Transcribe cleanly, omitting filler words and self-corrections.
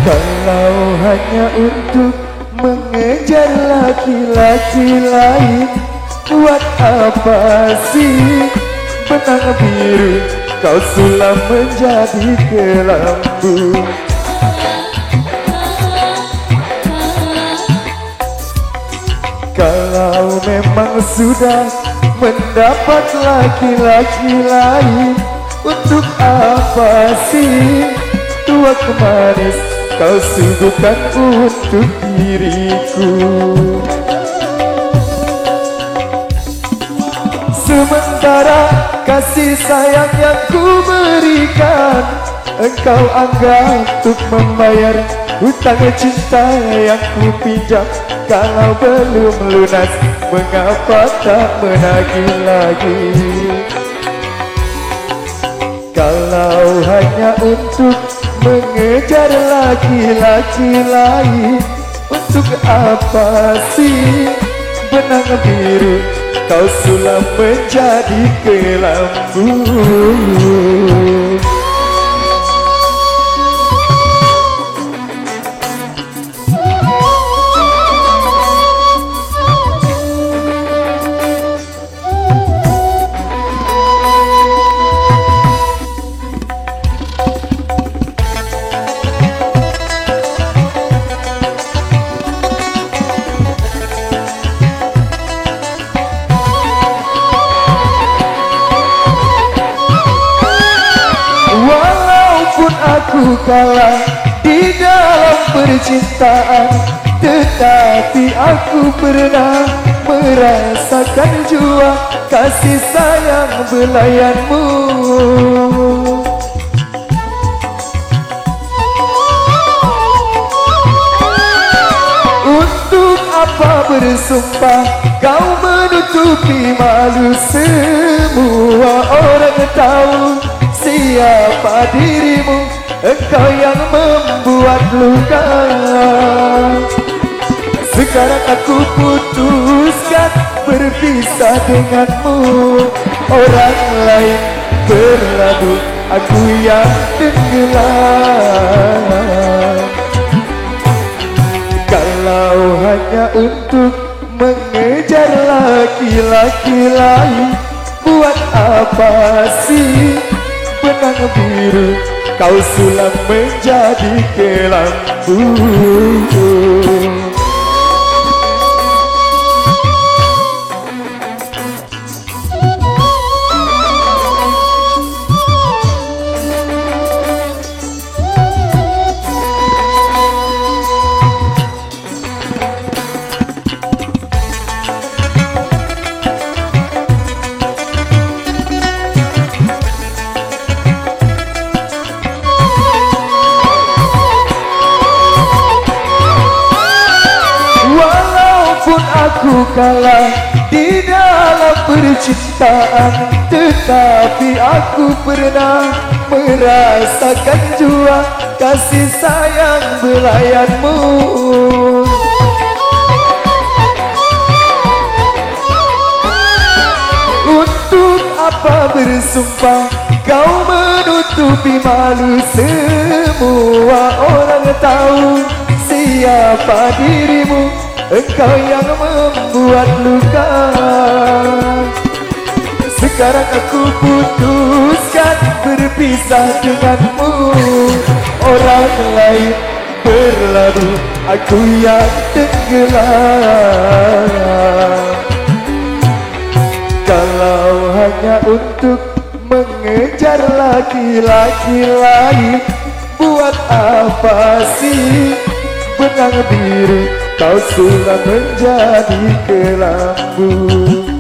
Kalau hanya untuk mengejar laki-laki lain, buat apa sih benang biru kau sulam menjadi kelambu? Kalau memang sudah mendapat laki-laki lain, untuk apa sih tua manis kau sibukkan untuk diriku? Sementara kasih sayang yang ku berikan, engkau anggap untuk membayar hutang cinta yang ku pinjam. Kalau belum lunas, mengapa tak menagih lagi? Kalau hanya untuk mengejar laki-laki lain, untuk apa sih benang biru kau sulam menjadi kelambu? Aku kalah di dalam percintaan, tetapi aku pernah merasakan jua kasih sayang belayanmu. Untuk apa bersumpah kau menutupi malu? Semua orang tahu siapa dirimu. Engkau yang membuat luka. Sekarang aku putuskan berpisah denganmu. Orang lain berlabuh, aku yang tenggelam. Kalau hanya untuk mengejar laki-laki lain, buat apa sih benang biru kau sulam menjadi kelambu? Aku kalah di dalam percintaan, tetapi aku pernah merasakan jua kasih sayang belayanmu. Untuk apa bersumpah kau menutupi malu? Semua orang tahu siapa dirimu. Engkau yang membuat luka. Sekarang aku putuskan berpisah denganmu. Orang lain berlabuh, aku yang tenggelam. Kalau hanya untuk mengejar laki-laki lain, buat apa sih benang biru kau sulam menjadi kelambu?